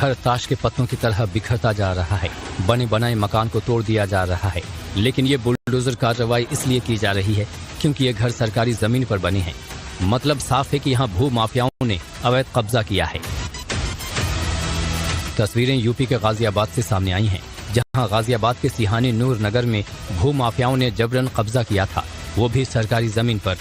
घर ताश के पत्तों की तरह बिखरता जा रहा है। बने बनाए मकान को तोड़ दिया जा रहा है, लेकिन ये बुलडोजर कार्रवाई इसलिए की जा रही है क्योंकि ये घर सरकारी जमीन पर बने हैं। मतलब साफ है कि यहाँ भू माफियाओं ने अवैध कब्जा किया है। तस्वीरें यूपी के गाजियाबाद से सामने आई हैं, जहां गाजियाबाद के सिहानी नूर नगर में भू माफियाओं ने जबरन कब्जा किया था, वो भी सरकारी जमीन पर,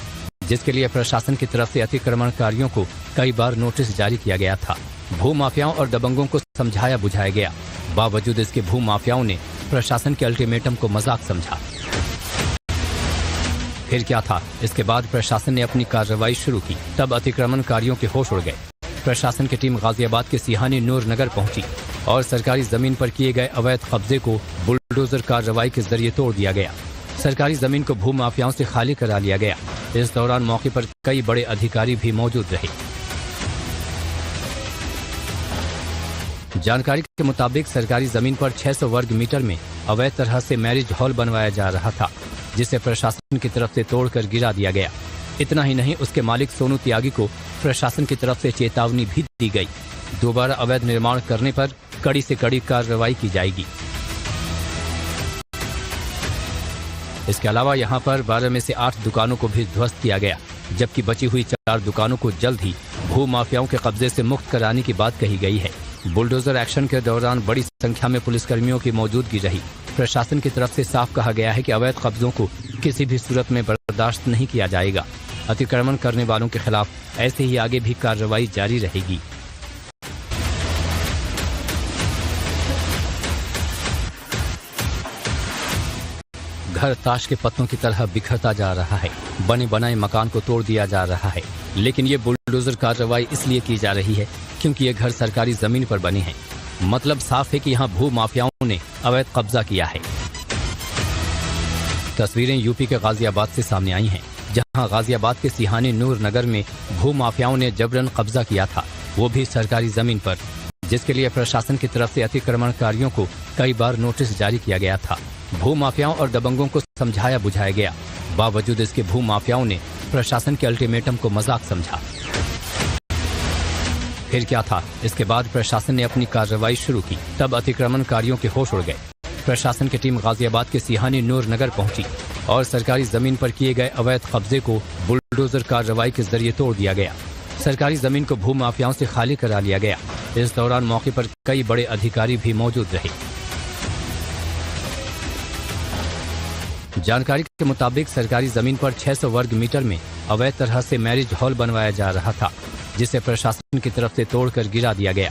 जिसके लिए प्रशासन की तरफ से अतिक्रमणकारियों को कई बार नोटिस जारी किया गया था। भू माफियाओं और दबंगों को समझाया बुझाया गया, बावजूद इसके भू माफियाओं ने प्रशासन के अल्टीमेटम को मजाक समझा। फिर क्या था, इसके बाद प्रशासन ने अपनी कार्रवाई शुरू की। तब अतिक्रमणकारियों के होश उड़ गए। प्रशासन की टीम गाजियाबाद के सिहानी नूर नगर पहुंची और सरकारी जमीन पर किए गए अवैध कब्जे को बुलडोजर कार्रवाई के जरिए तोड़ दिया गया। सरकारी जमीन को भू माफियाओं से खाली करा लिया गया। इस दौरान मौके पर कई बड़े अधिकारी भी मौजूद रहे। जानकारी के मुताबिक सरकारी जमीन पर 600 वर्ग मीटर में अवैध तरह से मैरिज हॉल बनवाया जा रहा था, जिसे प्रशासन की तरफ से तोड़कर गिरा दिया गया। इतना ही नहीं, उसके मालिक सोनू त्यागी को प्रशासन की तरफ से चेतावनी भी दी गई। दोबारा अवैध निर्माण करने पर कड़ी से कड़ी कार्रवाई की जाएगी। इसके अलावा यहां पर 12 में से 8 दुकानों को भी ध्वस्त किया गया, जबकि बची हुई 4 दुकानों को जल्द ही भू माफियाओं के कब्जे से मुक्त कराने की बात कही गई है। बुलडोजर एक्शन के दौरान बड़ी संख्या में पुलिसकर्मियों की मौजूदगी रही। प्रशासन की तरफ से साफ कहा गया है कि अवैध कब्जों को किसी भी सूरत में बर्दाश्त नहीं किया जाएगा। अतिक्रमण करने वालों के खिलाफ ऐसे ही आगे भी कार्रवाई जारी रहेगी। घर ताश के पत्तों की तरह बिखरता जा रहा है। बने बनाए मकान को तोड़ दिया जा रहा है, लेकिन ये बुलडोजर कार्रवाई इसलिए की जा रही है क्योंकि ये घर सरकारी जमीन पर बने हैं। मतलब साफ है कि यहाँ भू माफियाओं ने अवैध कब्जा किया है। तस्वीरें यूपी के गाजियाबाद से सामने आई हैं, जहां गाजियाबाद के सिहानी नूर नगर में भू माफियाओं ने जबरन कब्जा किया था, वो भी सरकारी जमीन पर, जिसके लिए प्रशासन की तरफ से अतिक्रमणकारियों को कई बार नोटिस जारी किया गया था। भू माफियाओं और दबंगों को समझाया बुझाया गया, बावजूद इसके भू माफियाओं ने प्रशासन के अल्टीमेटम को मजाक समझा। फिर क्या था, इसके बाद प्रशासन ने अपनी कार्रवाई शुरू की। तब अतिक्रमणकारियों के होश उड़ गए। प्रशासन की टीम गाजियाबाद के सिहानी नूर नगर पहुंची और सरकारी जमीन पर किए गए अवैध कब्जे को बुलडोजर कार्रवाई के जरिए तोड़ दिया गया। सरकारी जमीन को भू माफियाओं से खाली करा लिया गया। इस दौरान मौके पर कई बड़े अधिकारी भी मौजूद रहे। जानकारी के मुताबिक सरकारी जमीन पर 600 वर्ग मीटर में अवैध तरह से मैरिज हॉल बनवाया जा रहा था, जिसे प्रशासन की तरफ से तोड़कर गिरा दिया गया।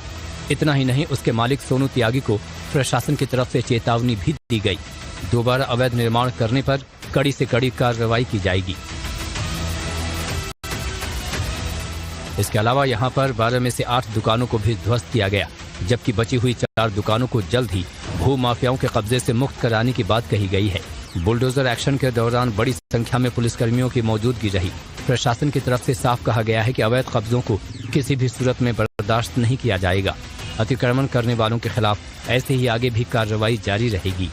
इतना ही नहीं, उसके मालिक सोनू त्यागी को प्रशासन की तरफ से चेतावनी भी दी गई। दोबारा अवैध निर्माण करने पर कड़ी से कड़ी कार्रवाई की जाएगी। इसके अलावा यहां पर 12 में से 8 दुकानों को भी ध्वस्त किया गया, जबकि बची हुई 4 दुकानों को जल्द ही भू माफियाओं के कब्जे से मुक्त कराने की बात कही गई है। बुलडोजर एक्शन के दौरान बड़ी संख्या में पुलिसकर्मियों की मौजूदगी रही। प्रशासन की तरफ से साफ कहा गया है कि अवैध कब्जों को किसी भी सूरत में बर्दाश्त नहीं किया जाएगा। अतिक्रमण करने वालों के खिलाफ ऐसे ही आगे भी कार्रवाई जारी रहेगी।